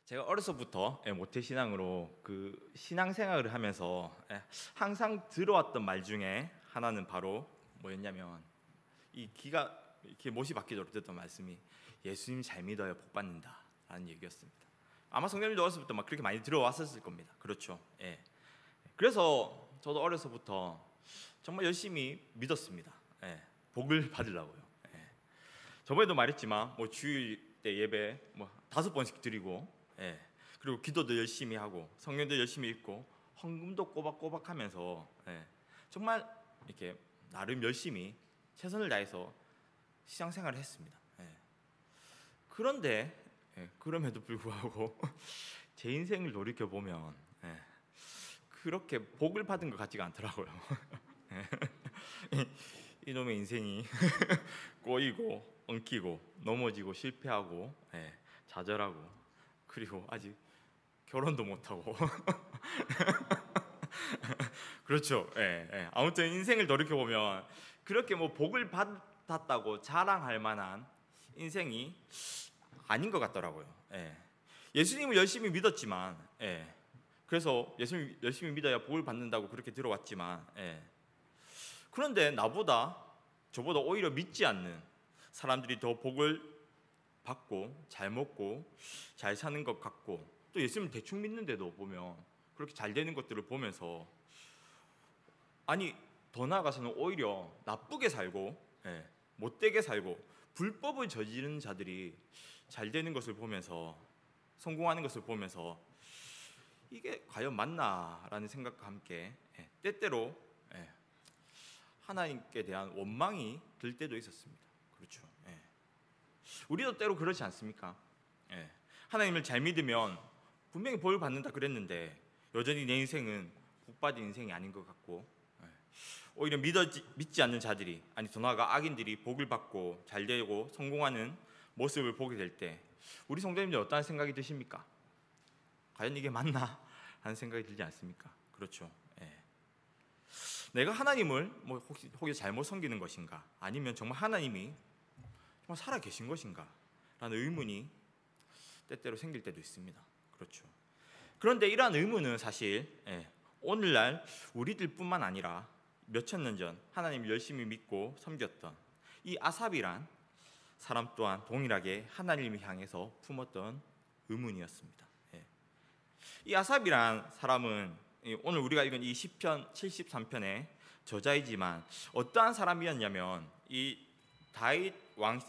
제가 어려서부터 모태신앙으로 그 신앙생활을 하면서 항상 들어왔던 말 중에 하나는 바로 뭐였냐면, 이 귀가 이렇게 못이 박히도록 듣던 말씀이 예수님 잘 믿어야 복 받는다라는 얘기였습니다. 아마 성도님도 어려서부터 막 그렇게 많이 들어왔었을 겁니다. 그렇죠? 예. 그래서 저도 어려서부터 정말 열심히 믿었습니다. 예. 복을 받으려고요. 예. 저번에도 말했지만 뭐 주일 때 예배 뭐 5번씩 드리고, 예. 그리고 기도도 열심히 하고 성경도 열심히 읽고 헌금도 꼬박꼬박 하면서, 예. 정말 이렇게 나름 열심히 최선을 다해서 신앙생활을 했습니다. 예. 그런데 그럼에도 불구하고 제 인생을 돌이켜 보면 그렇게 복을 받은 것 같지가 않더라고요. 이놈의 인생이 꼬이고 엉키고 넘어지고 실패하고 좌절하고, 그리고 아직 결혼도 못하고 그렇죠. 아무튼 인생을 돌이켜 보면 그렇게 뭐 복을 받았다고 자랑할 만한 인생이 아닌 것 같더라고요. 예수님을 열심히 믿었지만, 그래서 예수님 열심히 믿어야 복을 받는다고 그렇게 들어왔지만, 그런데 저보다 오히려 믿지 않는 사람들이 더 복을 받고 잘 먹고 잘 사는 것 같고, 또 예수님을 대충 믿는데도 보면 그렇게 잘 되는 것들을 보면서, 아니 더 나아가서는 오히려 나쁘게 살고 못되게 살고 불법을 저지르는 자들이 잘 되는 것을 보면서, 성공하는 것을 보면서 이게 과연 맞나라는 생각과 함께 때때로 하나님께 대한 원망이 들 때도 있었습니다. 그렇죠. 우리도 때로 그렇지 않습니까? 하나님을 잘 믿으면 분명히 복을 받는다 그랬는데 여전히 내 인생은 복받은 인생이 아닌 것 같고, 오히려 믿지 않는 자들이, 아니 더 나아가 악인들이 복을 받고 잘 되고 성공하는 모습을 보게 될 때 우리 성도님들 어떠한 생각이 드십니까? 과연 이게 맞나 하는 생각이 들지 않습니까? 그렇죠. 내가 하나님을 뭐 혹시 잘못 섬기는 것인가, 아니면 정말 하나님이 정말 살아 계신 것인가 라는 의문이 때때로 생길 때도 있습니다. 그렇죠. 그런데 이러한 의문은 사실 오늘날 우리들뿐만 아니라 몇천 년 전 하나님을 열심히 믿고 섬겼던 이 아삽이란 사람 또한 동일하게 하나님을 향해서 품었던 의문이었습니다. 이 아삽이란 사람은 오늘 우리가 읽은 이 시편 73편의 저자이지만 어떠한 사람이었냐면, 이 다윗 왕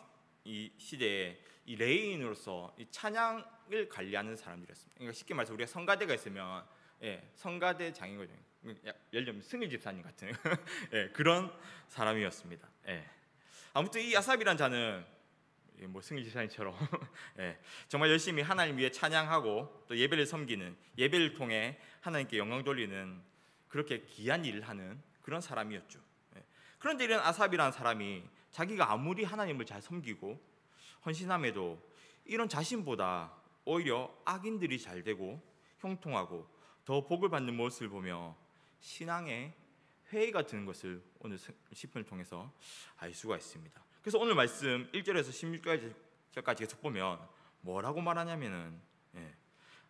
이 시대에 이 레위인으로서 이 찬양을 관리하는 사람들이었습니다. 그러니까 쉽게 말해서 우리가 성가대가 있으면 성가대 장이거든요. 예를 들면 승일 집사님 같은 그런 사람이었습니다. 아무튼 이 아삽이란 자는 뭐 승일 집사님처럼 정말 열심히 하나님 위해 찬양하고 또 예배를 섬기는, 예배를 통해 하나님께 영광 돌리는 그렇게 귀한 일을 하는 그런 사람이었죠. 그런데 이런 아삽이라는 사람이 자기가 아무리 하나님을 잘 섬기고 헌신함에도 이런 자신보다 오히려 악인들이 잘 되고 형통하고 더 복을 받는 모습을 보며 신앙에 회의가 드는 것을 오늘 시편을 통해서 알 수가 있습니다. 그래서 오늘 말씀 1절에서 16절까지 계속 보면 뭐라고 말하냐면은,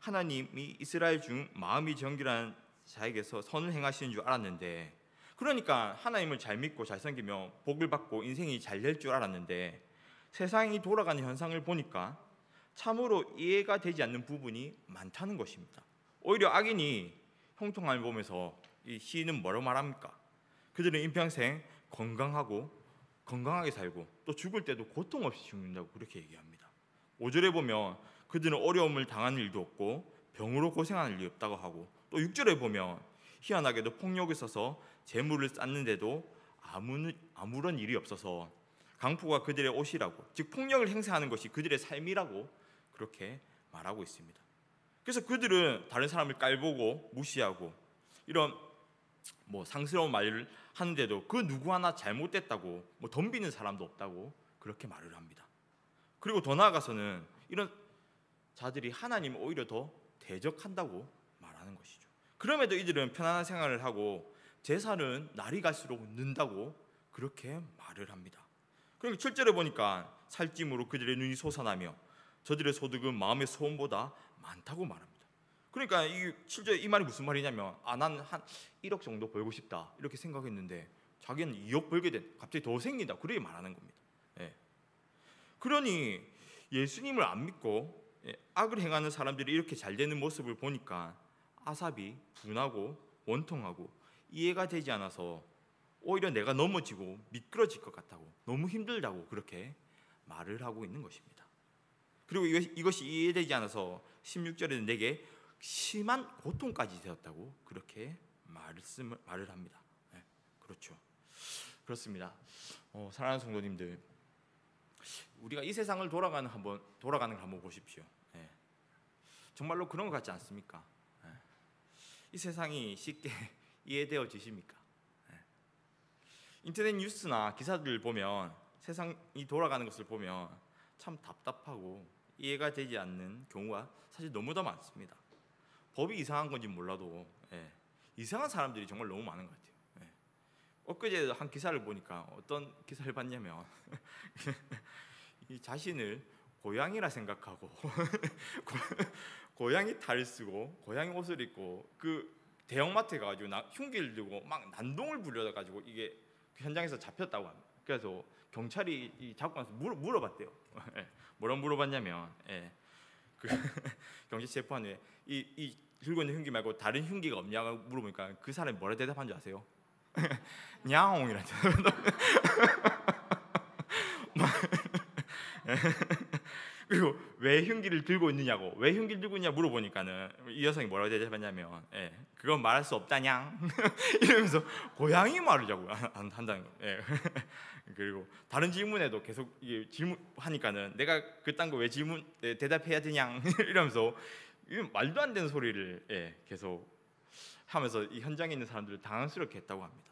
하나님이 이스라엘 중 마음이 정결한 자에게서 선을 행하시는 줄 알았는데, 그러니까 하나님을 잘 믿고 잘 섬기며 복을 받고 인생이 잘 될 줄 알았는데 세상이 돌아가는 현상을 보니까 참으로 이해가 되지 않는 부분이 많다는 것입니다. 오히려 악인이 형통함을 보면서 이 시인은 뭐라고 말합니까? 그들은 인평생 건강하게 살고 또 죽을 때도 고통 없이 죽는다고 그렇게 얘기합니다. 5절에 보면 그들은 어려움을 당하는 일도 없고 병으로 고생하는 일이 없다고 하고, 또 6절에 보면 희한하게도 폭력을 써서 재물을 쌓는데도 아무런 일이 없어서 강포가 그들의 옷이라고, 즉 폭력을 행사하는 것이 그들의 삶이라고 그렇게 말하고 있습니다. 그래서 그들은 다른 사람을 깔보고 무시하고 이런 뭐 상스러운 말을 하는데도 그 누구 하나 잘못됐다고 뭐 덤비는 사람도 없다고 그렇게 말을 합니다. 그리고 더 나아가서는 이런 자들이 하나님을 오히려 더 대적한다고 말하는 것이죠. 그럼에도 이들은 편안한 생활을 하고 제사는 날이 갈수록 는다고 그렇게 말을 합니다. 그리고 7절에 보니까 살찜으로 그들의 눈이 솟아나며 저들의 소득은 마음의 소원보다 많다고 말합니다. 그러니까 이 실제 이 말이 무슨 말이냐면 나는 한 1억 정도 벌고 싶다 이렇게 생각했는데 자기는 2억 벌게 된 갑자기 더 생긴다 그렇게 말하는 겁니다. 예. 그러니 예수님을 안 믿고 악을 행하는 사람들이 이렇게 잘 되는 모습을 보니까 아삽이 분하고 원통하고 이해가 되지 않아서 오히려 내가 넘어지고 미끄러질 것 같다고 너무 힘들다고 그렇게 말을 하고 있는 것입니다. 그리고 이것이 이해되지 않아서 16절에는 내게 심한 고통까지 되었다고 그렇게 말을 합니다. 네, 그렇죠. 그렇습니다. 사랑하는 성도님들, 우리가 이 세상을 돌아가는 걸 한번 보십시오. 네. 정말로 그런 것 같지 않습니까? 네. 이 세상이 쉽게 이해되어지십니까? 네. 인터넷 뉴스나 기사들을 보면 세상이 돌아가는 것을 보면 참 답답하고 이해가 되지 않는 경우가 사실 너무나 많습니다. 법이 이상한 건지 몰라도 이상한 사람들이 정말 너무 많은 것 같아요. 엊그제 한 기사를 보니까 어떤 기사를 봤냐면 이 자신을 고양이라 생각하고 고양이 탈을 쓰고 고양이 옷을 입고 그 대형마트에 가가지고 흉기를 들고 막 난동을 부려가지고 이게 현장에서 잡혔다고 합니다. 그래서 경찰이 잡고 나서 물어봤대요. 뭐라고 물어봤냐면 그 경찰 재판 후에 이 들고 있는 흉기 말고 다른 흉기가 없냐고 물어보니까 그 사람이 뭐라 대답한 줄 아세요? 냐옹이라 그리고 왜 흉기를 들고 있느냐고 왜 흉기를 들고 있냐 물어보니까는 이 여성이 뭐라고 대답했냐면 그건 말할 수 없다냥 이러면서 고양이 말을 자꾸 한다는 거예요. 그리고 다른 질문에도 계속 이게 질문하니까는 내가 그딴 거 왜 대답해야 되냐 이러면서 말도 안 되는 소리를 계속 하면서 이 현장에 있는 사람들을 당황스럽게 했다고 합니다.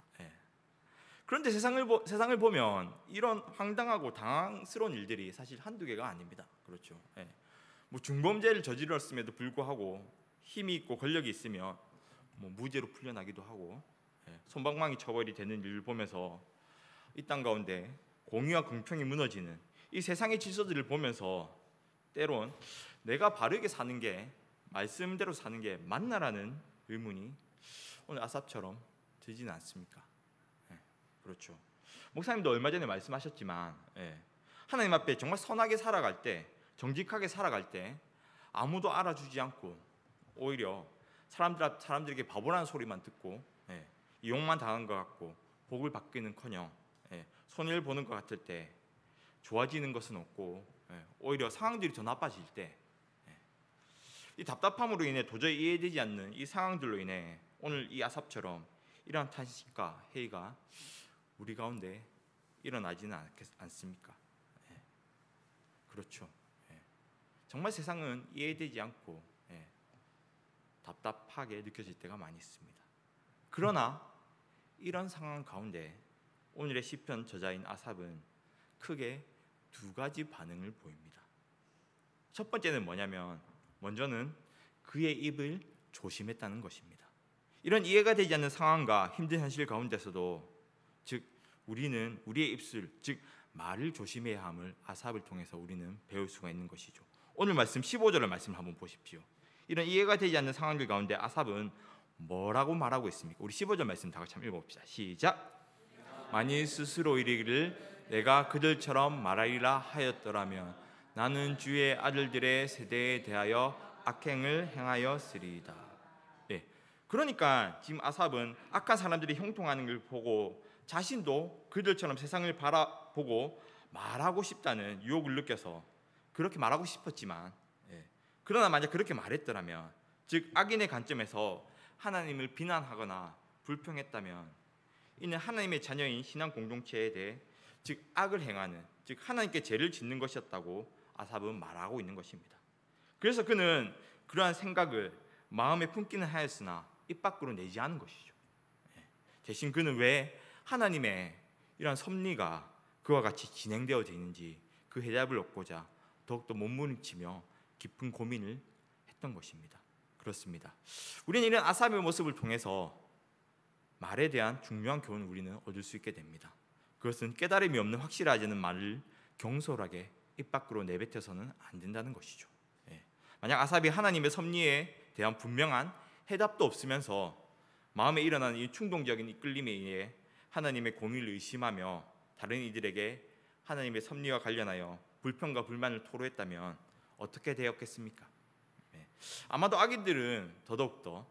그런데 세상을 보면 이런 황당하고 당황스러운 일들이 사실 한두 개가 아닙니다. 그렇죠. 뭐 중범죄를 저질렀음에도 불구하고 힘이 있고 권력이 있으면 뭐 무죄로 풀려나기도 하고 솜방망이 처벌이 되는 일을 보면서 이 땅 가운데 공의와 공평이 무너지는 이 세상의 질서들을 보면서 때론 내가 바르게 사는 게 말씀대로 사는 게 맞나라는 의문이 오늘 아삽처럼 들지는 않습니까? 그렇죠. 목사님도 얼마 전에 말씀하셨지만 하나님 앞에 정말 선하게 살아갈 때 정직하게 살아갈 때 아무도 알아주지 않고 오히려 사람들에게 바보라는 소리만 듣고 이용만 당한 것 같고 복을 받기는커녕 손해를 보는 것 같을 때 좋아지는 것은 없고 오히려 상황들이 더 나빠질 때 이 답답함으로 인해 도저히 이해되지 않는 이 상황들로 인해 오늘 이 아삽처럼 이러한 탄식과 회의가 우리 가운데 일어나지는 않습니까? 그렇죠. 정말 세상은 이해되지 않고 답답하게 느껴질 때가 많이 있습니다. 그러나 이런 상황 가운데 오늘의 시편 저자인 아삽은 크게 두 가지 반응을 보입니다. 첫 번째는 뭐냐면 먼저는 그의 입을 조심했다는 것입니다. 이런 이해가 되지 않는 상황과 힘든 현실 가운데서도 즉 우리는 우리의 입술 즉 말을 조심해야 함을 아삽을 통해서 우리는 배울 수가 있는 것이죠. 오늘 말씀 15절의 말씀을 한번 보십시오. 이런 이해가 되지 않는 상황들 가운데 아삽은 뭐라고 말하고 있습니까? 우리 15절 말씀 다 같이 한번 읽어봅시다. 시작. 만일 스스로 이르기를 내가 그들처럼 말하리라 하였더라면 나는 주의 아들들의 세대에 대하여 악행을 행하였으리이다. 그러니까 지금 아삽은 악한 사람들이 형통하는 걸 보고 자신도 그들처럼 세상을 바라보고 말하고 싶다는 유혹을 느껴서 그렇게 말하고 싶었지만 그러나 만약 그렇게 말했더라면 즉 악인의 관점에서 하나님을 비난하거나 불평했다면 이는 하나님의 자녀인 신앙 공동체에 대해 즉 악을 행하는 즉 하나님께 죄를 짓는 것이었다고 아삽은 말하고 있는 것입니다. 그래서 그는 그러한 생각을 마음에 품기는 하였으나 입 밖으로 내지 않은 것이죠. 대신 그는 왜 하나님의 이러한 섭리가 그와 같이 진행되어져 있는지 그 해답을 얻고자 더욱더 몸부림치며 깊은 고민을 했던 것입니다. 그렇습니다. 우리는 이런 아삽의 모습을 통해서 말에 대한 중요한 교훈을 우리는 얻을 수 있게 됩니다. 그것은 깨달음이 없는 확실하지 않은 말을 경솔하게 입 밖으로 내뱉어서는 안 된다는 것이죠. 만약 아삽이 하나님의 섭리에 대한 분명한 해답도 없으면서 마음에 일어나는 이 충동적인 이끌림에 의해 하나님의 공의를 의심하며 다른 이들에게 하나님의 섭리와 관련하여 불평과 불만을 토로했다면 어떻게 되었겠습니까? 아마도 악인들은 더더욱더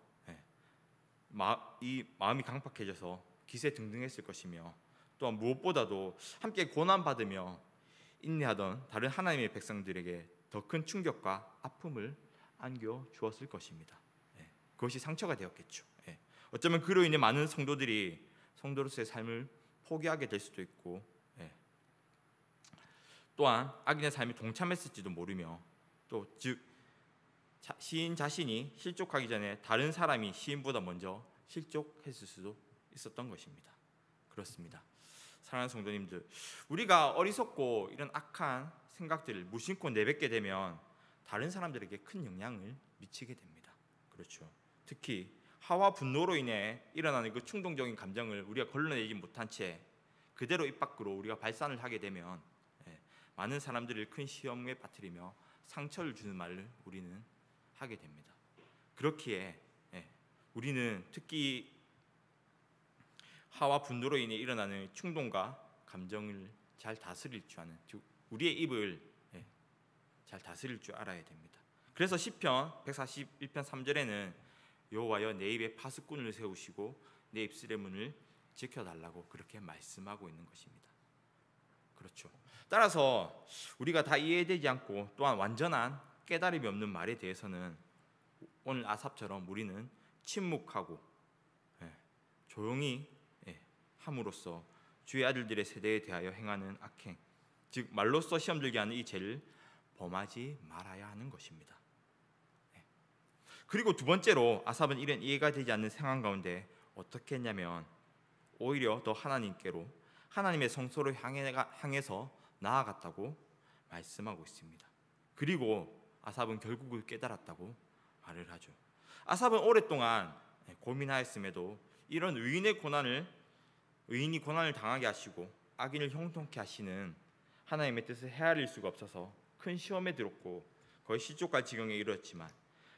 이 마음이 강팍해져서 기세등등했을 것이며, 또한 무엇보다도 함께 고난받으며 인내하던 다른 하나님의 백성들에게 더 큰 충격과 아픔을 안겨 주었을 것입니다. 그것이 상처가 되었겠죠. 어쩌면 그로 인해 많은 성도들이 성도로서의 삶을 포기하게 될 수도 있고, 또한 악인의 삶에 동참했을지도 모르며, 또 즉 시인 자신이 실족하기 전에 다른 사람이 시인보다 먼저 실족했을 수도 있었던 것입니다. 그렇습니다. 사랑하는 성도님들, 우리가 어리석고 이런 악한 생각들을 무심코 내뱉게 되면 다른 사람들에게 큰 영향을 미치게 됩니다. 그렇죠. 특히 하와 분노로 인해 일어나는 그 충동적인 감정을 우리가 걸러내지 못한 채 그대로 입 밖으로 우리가 발산을 하게 되면 많은 사람들을 큰 시험에 빠뜨리며 상처를 주는 말을 우리는 하게 됩니다. 그렇기에 우리는 특히 하와 분노로 인해 일어나는 충동과 감정을 잘 다스릴 줄 아는, 즉 우리의 입을 잘 다스릴 줄 알아야 됩니다. 그래서 시편 141편 3절에는 여호와여 내 입에 파수꾼을 세우시고 내 입술의 문을 지켜달라고 그렇게 말씀하고 있는 것입니다. 그렇죠. 따라서 우리가 다 이해되지 않고 또한 완전한 깨달음이 없는 말에 대해서는 오늘 아삽처럼 우리는 침묵하고 조용히 함으로써 주의 아들들의 세대에 대하여 행하는 악행, 즉 말로써 시험 들게 하는 이 죄를 범하지 말아야 하는 것입니다. 그리고 두 번째로 아삽은 이런 이해가 되지 않는 상황 가운데 어떻게 했냐면 오히려 더 하나님께로 하나님의 성소를 향해서 나아갔다고 말씀하고 있습니다. 그리고 아삽은 결국을 깨달았다고 말을 하죠. 아삽은 오랫동안 고민하였음에도 이런 의인이 고난을 당하게 하시고 악인을 형통케 하시는 하나님의 뜻을 헤아릴 수가 없어서 큰 시험에 들었고 거의 실족할 지경에 이르렀지만,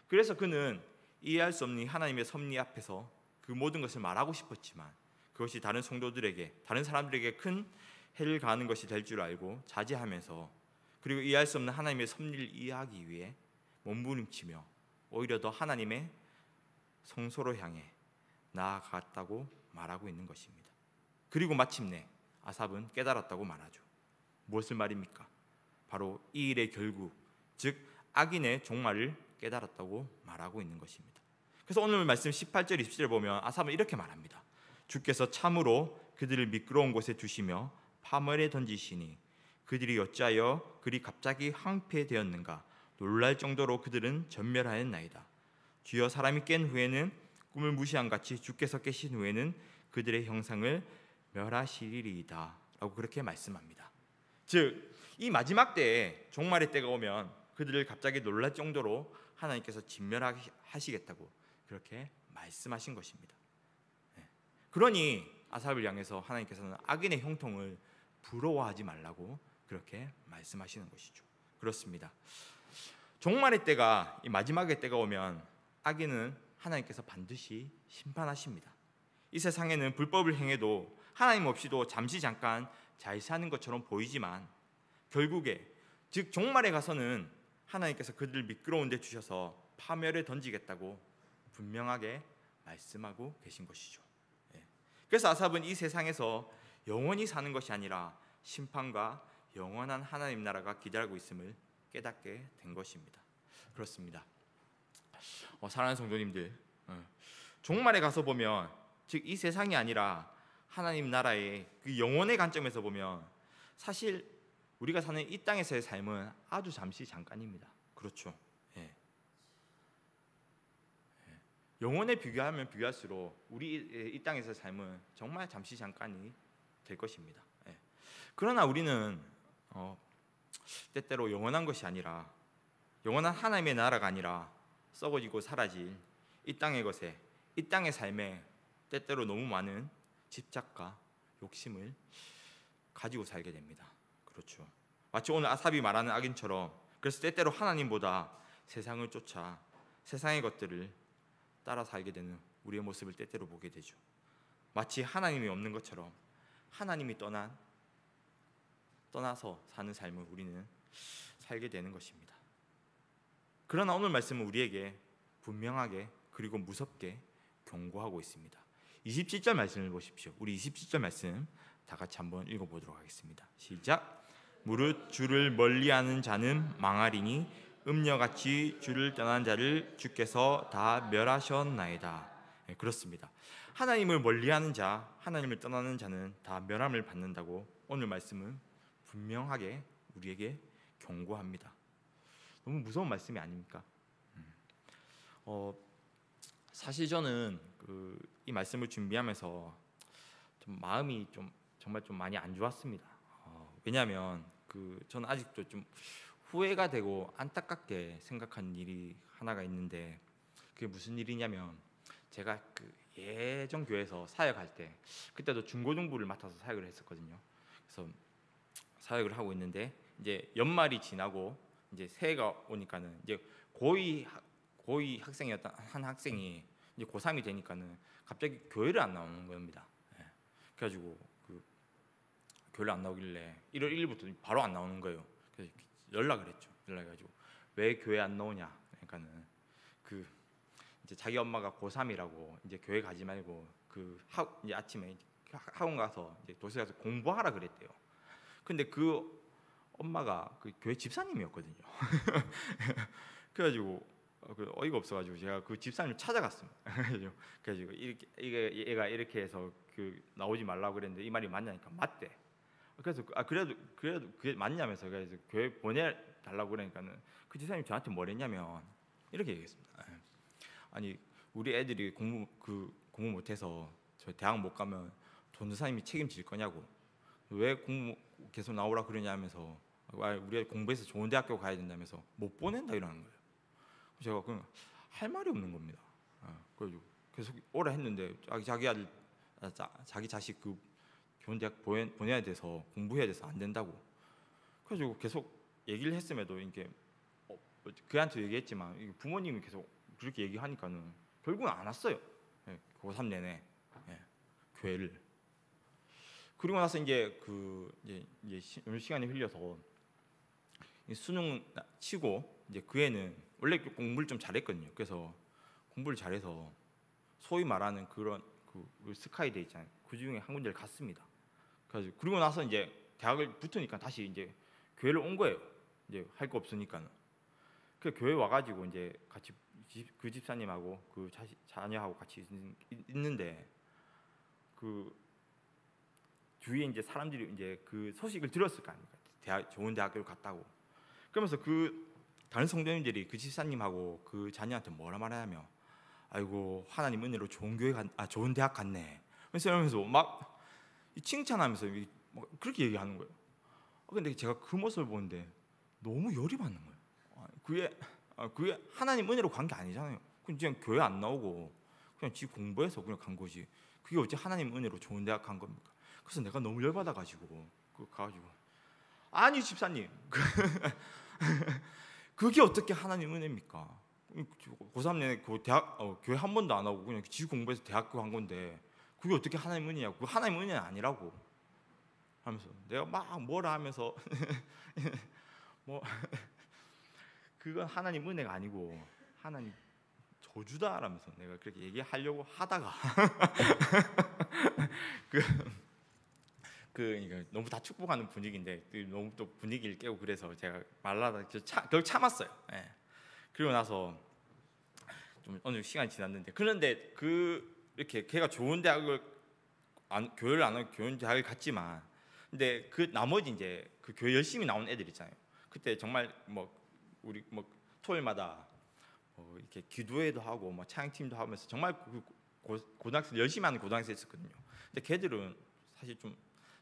그래서 그는 이해할 수 없는 하나님의 섭리 앞에서 그 모든 것을 말하고 싶었지만 그것이 다른 성도들에게, 다른 사람들에게 큰 해를 가하는 것이 될 줄 알고 자제하면서, 그리고 이해할 수 없는 하나님의 섭리를 이해하기 위해 몸부림치며 오히려 더 하나님의 성소로 향해 나아갔다고 말하고 있는 것입니다. 그리고 마침내 아삽은 깨달았다고 말하죠. 무엇을 말입니까? 바로 이 일의 결국, 즉 악인의 종말을 깨달았다고 말하고 있는 것입니다. 그래서 오늘 말씀 18절 20절을 보면 아삽은 이렇게 말합니다. 주께서 참으로 그들을 미끄러운 곳에 두시며 파멸에 던지시니 그들이 어찌하여 그리 갑자기 황폐되었는가. 놀랄 정도로 그들은 전멸하였나이다. 주여 사람이 깬 후에는 꿈을 무시한 같이 주께서 깨신 후에는 그들의 형상을 멸하시리이다 라고 그렇게 말씀합니다. 즉 이 마지막 때에 종말의 때가 오면 그들을 갑자기 놀랄 정도로 하나님께서 진멸하시겠다고 그렇게 말씀하신 것입니다. 그러니 아삽을 향해서 하나님께서는 악인의 형통을 부러워하지 말라고 그렇게 말씀하시는 것이죠. 그렇습니다. 종말의 때가, 이 마지막의 때가 오면 악인은 하나님께서 반드시 심판하십니다. 이 세상에는 불법을 행해도 하나님 없이도 잠시 잠깐 잘 사는 것처럼 보이지만 결국에, 즉 종말에 가서는 하나님께서 그들을 미끄러운 데 주셔서 파멸에 던지겠다고 분명하게 말씀하고 계신 것이죠. 그래서 아삽은 이 세상에서 영원히 사는 것이 아니라 심판과 영원한 하나님 나라가 기다리고 있음을 깨닫게 된 것입니다. 그렇습니다. 사랑하는 성도님들, 종말에 가서 보면, 즉 이 세상이 아니라 하나님 나라의 그 영원의 관점에서 보면 사실 우리가 사는 이 땅에서의 삶은 아주 잠시 잠깐입니다. 그렇죠. 영원에 비교하면 비교할수록 우리 이 땅에서의 삶은 정말 잠시 잠깐이 될 것입니다. 그러나 우리는 때때로 영원한 것이 아니라, 영원한 하나님의 나라가 아니라 썩어지고 사라질 이 땅의 것에, 이 땅의 삶에 때때로 너무 많은 집착과 욕심을 가지고 살게 됩니다. 그렇죠. 마치 오늘 아삽이 말하는 악인처럼, 그래서 때때로 하나님보다 세상을 쫓아 세상의 것들을 따라 살게 되는 우리의 모습을 때때로 보게 되죠. 마치 하나님이 없는 것처럼 하나님이 떠나서 사는 삶을 우리는 살게 되는 것입니다. 그러나 오늘 말씀은 우리에게 분명하게 그리고 무섭게 경고하고 있습니다. 27절 말씀을 보십시오. 우리 27절 말씀 다 같이 한번 읽어보도록 하겠습니다. 시작. 무릇 주를 멀리하는 자는 망하리니 음녀같이 주를 떠난 자를 주께서 다 멸하셨나이다. 네, 그렇습니다. 하나님을 멀리하는 자, 하나님을 떠나는 자는 다 멸함을 받는다고 오늘 말씀은 분명하게 우리에게 경고합니다. 너무 무서운 말씀이 아닙니까? 사실 저는 이 말씀을 준비하면서 좀 마음이 정말 좀 많이 안 좋았습니다. 왜냐하면 저는 아직도 좀 후회가 되고 안타깝게 생각한 일이 하나가 있는데, 그게 무슨 일이냐면 제가 예전 교회에서 사역할 때, 그때도 중고등부를 맡아서 사역을 했었거든요. 그래서 사역을 하고 있는데 이제 연말이 지나고 이제 새해가 오니까는 이제 고이 학생이었던 한 학생이 이제 고3이 되니까는 갑자기 교회를 안 나오는 겁니다. 그래가지고 교회를 안 나오길래 1월 1일부터 바로 안 나오는 거예요. 그래서 연락을 했죠. 연락해가지고 왜 교회 안 나오냐? 그러니까는 이제 자기 엄마가 고3이라고 이제 교회 가지 말고 이제 아침에 학원 가서 이제 도서에 가서 공부하라 그랬대요. 근데 엄마가 교회 집사님이었거든요. 그래가지고 어이가 없어가지고 제가 집사님 찾아갔습니다. 그래가지고 얘가 이렇게 해서 나오지 말라고 그랬는데 이 말이 맞냐니까 맞대. 그래서 그래도 그게 맞냐면서 그래서 교회 보내달라고 그러니까는 집사님이 저한테 뭐랬냐면 이렇게 얘기했습니다. 아니 우리 애들이 공부 못해서 저 대학 못 가면 전도사님이 책임질 거냐고, 왜 공부 계속 나오라 그러냐면서 우리 애 공부해서 좋은 대학교 가야 된다면서 못 보낸다 이러는 거예요. 제가 그냥 할 말이 없는 겁니다. 그래서 계속 오라 했는데 자기 자식 좋은 대학 보내야 돼서 공부해야 돼서 안 된다고. 그래서 계속 얘기를 했음에도 이게 그한테 얘기했지만 부모님이 계속 그렇게 얘기하니까는 결국은 안 왔어요. 고3 내내 교회를. 그리고 나서 이제 시간이 흘려서 수능 치고 이제 그 애는 원래 공부를 좀 잘했거든요. 그래서 공부를 잘해서 소위 말하는 그런 스카이대 있잖아요. 그 중에 한 군데를 갔습니다. 그리고 나서 이제 대학을 붙으니까 다시 이제 교회를 온 거예요. 이제 할 거 없으니까는. 그 교회 와가지고 이제 같이 그 집사님하고 자녀하고 같이 있는데 주위에 이제 사람들이 이제 소식을 들었을 거 아닙니까? 좋은 대학교를 갔다고. 그러면서 다른 성도님들이 집사님하고 자녀한테 뭐라 말하냐면, 아이고 하나님 은혜로 좋은 대학 갔네. 그러면서 막 칭찬하면서 그렇게 얘기하는 거예요. 근데 제가 그 모습을 보는데 너무 열이 받는 거예요. 그게 하나님 은혜로 간 게 아니잖아요. 그냥 교회 안 나오고 그냥 지 공부해서 그냥 간 거지. 그게 어찌 하나님 은혜로 좋은 대학 간 겁니까? 그래서 내가 너무 열받아가지고 가가지고, 아니 집사님 그게 어떻게 하나님 은혜입니까? 고3 내내 교회 한 번도 안 하고 그냥 지 공부해서 대학교 간 건데 그게 어떻게 하나님 은혜냐고. 그거 하나님 은혜는 아니라고 하면서 내가 막 뭐라 하면서 그건 하나님 은혜가 아니고 하나님 저주다라면서 내가 그렇게 얘기하려고 하다가 이거 너무 다 축복하는 분위기인데 너무 또 분위기를 깨고 그래서 제가 말라다 결국 참았어요. 그리고 나서 좀 어느 시간이 지났는데, 그런데 이렇게 걔가 좋은 대학을 교회를 안 하고 좋은 대학을 갔지만, 근데 나머지 이제 교회 열심히 나온 애들 있잖아요. 그때 정말 우리 토요일마다 이렇게 기도회도 하고 찬양팀도 하면서 정말 고등학생 열심히 하는 고등학생 있었거든요. 근데 걔들은 사실 좀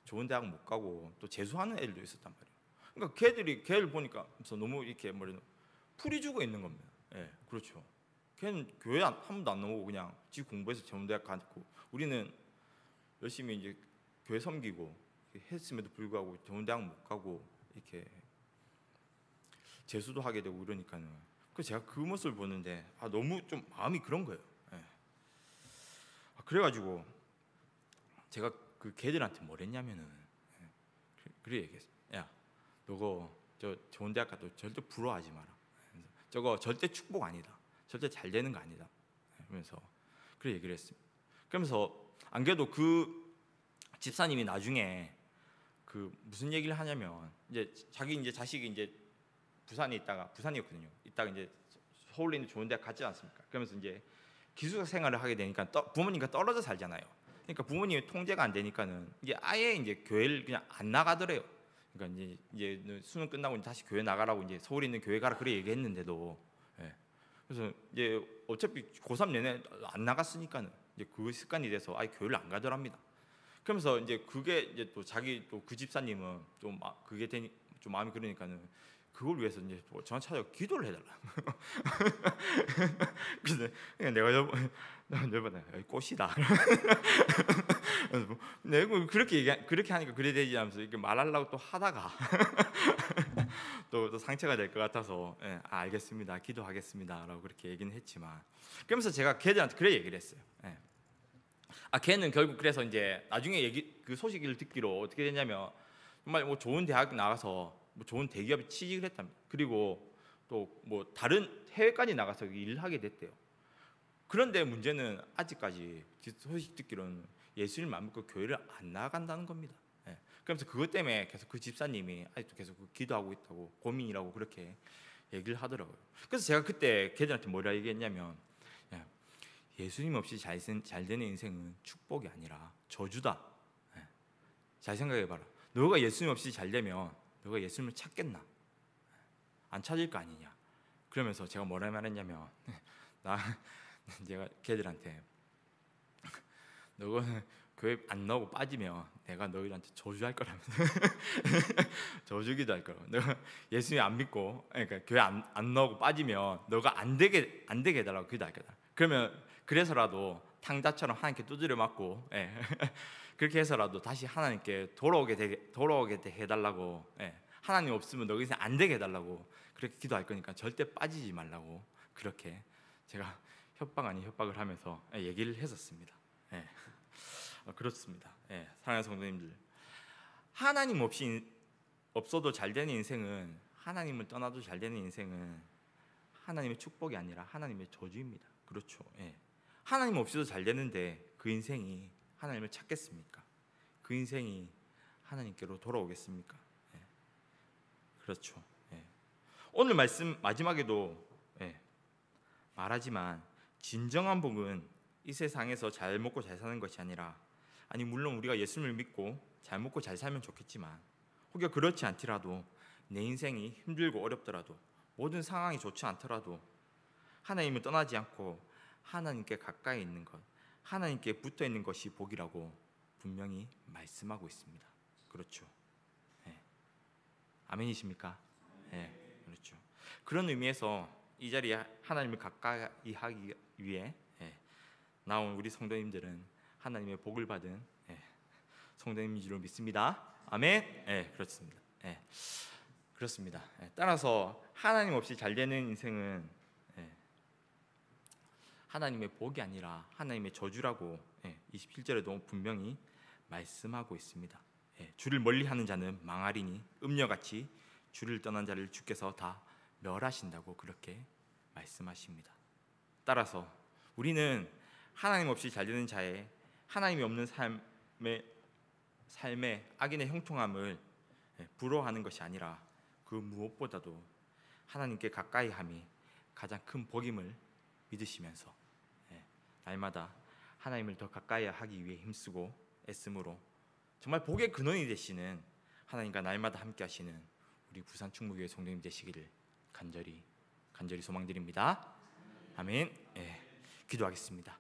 좋은 대학 못 가고 또 재수하는 애들도 있었단 말이에요. 그러니까 걔를 보니까 너무 이렇게 풀이 주고 있는 겁니다. 그렇죠. 걔는 교회 한 번도 안 나오고 그냥 지 공부해서 좋은 대학 가고, 우리는 열심히 이제 교회 섬기고 했음에도 불구하고 좋은 대학 못 가고 이렇게 재수도 하게 되고 이러니까는, 그 제가 그 모습을 보는데 너무 좀 마음이 그런 거예요. 예. 그래가지고 제가 그 걔들한테 뭘 했냐면은 그래 얘기했어요. 야, 너거 저 좋은 대학 가도 절대 부러워하지 마라. 저거 절대 축복 아니다. 절대 잘 되는 거 아니다. 그러면서 그래 얘기를 했습니다. 그러면서 안 그래도 그 집사님이 나중에 그 무슨 얘기를 하냐면 이제 자기 이제 자식이 이제 부산이었거든요. 있다가 이제 서울에 있는 좋은 대학 갔지 않습니까? 그러면서 이제 기숙사 생활을 하게 되니까 부모님과 떨어져 살잖아요. 그러니까 부모님이 통제가 안 되니까는 이게 아예 이제 교회를 그냥 안 나가더래요. 그러니까 이제 수능 끝나고 다시 교회 나가라고 이제 서울에 있는 교회 가라 그래 얘기했는데도, 예. 그래서 이제 어차피 고3 내내 안 나갔으니까는 이제 그 습관이 돼서 아예 교회를 안 가더랍니다. 그러면서 이제 그게 이제 또 자기 또 그 집사님은 좀 그게 되니 좀 마음이 그러니까는 그걸 위해서 이제 저한테 찾아가 기도를 해달라. 그래서 내가 여러분 꽃이다. 내가 그렇게 하니까 그래 되지 않으면서 이렇게 말하려고 또 하다가 또 상처가 될 것 같아서 알겠습니다, 기도하겠습니다라고 그렇게 얘기는 했지만, 그러면서 제가 걔들한테 그래 얘기를 했어요. 걔는 결국 그래서 이제 나중에 그 소식을 듣기로 어떻게 됐냐면 정말 뭐 좋은 대학 나가서 뭐 좋은 대기업에 취직을 했답니다. 그리고 또 뭐 다른 해외까지 나가서 일을 하게 됐대요. 그런데 문제는 아직까지 소식 듣기로는 예수님을 안 믿고 교회를 안 나간다는 겁니다. 그러면서 그것 때문에 계속 그 집사님이 아직도 계속 기도하고 있다고, 고민이라고 그렇게 얘기를 하더라고요. 그래서 제가 그때 걔들한테 뭐라 얘기했냐면, 예수님 없이 잘 되는 인생은 축복이 아니라 저주다. 잘 생각해봐라. 너가 예수님 없이 잘 되면 너가 예수님을 찾겠나? 안 찾을 거 아니냐? 그러면서 제가 뭐라 말했냐면, 제가 걔들한테 너가 교회 안 나오고 빠지면 내가 너희한테 저주할 거라면서 저주기도 할 거라고. 너가 예수님 안 믿고, 그러니까 교회 안 나오고 빠지면 너가 안 되게 해달라고 기도할 거다. 그러면 그래서라도 탕자처럼 하나님께 두드려 맞고, 그렇게 해서라도 다시 하나님께 돌아오게 해달라고, 하나님 없으면 너희 인생 안 되게 해달라고 그렇게 기도할 거니까 절대 빠지지 말라고, 그렇게 제가 협박 아닌 협박을 하면서 얘기를 했었습니다. 그렇습니다. 사랑하는 성도님들, 하나님 없어도 잘 되는 인생은, 하나님을 떠나도 잘 되는 인생은 하나님의 축복이 아니라 하나님의 저주입니다. 그렇죠. 하나님 없이도 잘 되는데 그 인생이 하나님을 찾겠습니까? 그 인생이 하나님께로 돌아오겠습니까? 그렇죠. 오늘 말씀 마지막에도 말하지만 진정한 복은 이 세상에서 잘 먹고 잘 사는 것이 아니라, 물론 우리가 예수님을 믿고 잘 먹고 잘 살면 좋겠지만, 혹여 그렇지 않더라도 내 인생이 힘들고 어렵더라도, 모든 상황이 좋지 않더라도 하나님을 떠나지 않고 하나님께 가까이 있는 것, 하나님께 붙어 있는 것이 복이라고 분명히 말씀하고 있습니다. 그렇죠. 아멘이십니까? 그렇죠. 그런 의미에서 이 자리에 하나님을 가까이 하기 위해 나온 우리 성도님들은 하나님의 복을 받은 성도님인 줄 믿습니다. 아멘. 그렇습니다. 그렇습니다. 따라서 하나님 없이 잘 되는 인생은 하나님의 복이 아니라 하나님의 저주라고 27절에도 분명히 말씀하고 있습니다. 주를 멀리하는 자는 망하리니 음녀같이 주를 떠난 자를 주께서 다 멸하신다고 그렇게 말씀하십니다. 따라서 우리는 하나님 없이 잘 되는 자의, 하나님이 없는 삶의 악인의 형통함을 부러워하는 것이 아니라 그 무엇보다도 하나님께 가까이함이 가장 큰 복임을 믿으시면서 날마다 하나님을 더 가까이 하기 위해 힘쓰고 애씀으로 정말 복의 근원이 되시는 하나님과 날마다 함께 하시는 우리 부산 충무교회 성도님 되시기를 간절히 소망드립니다. 아멘. 기도하겠습니다.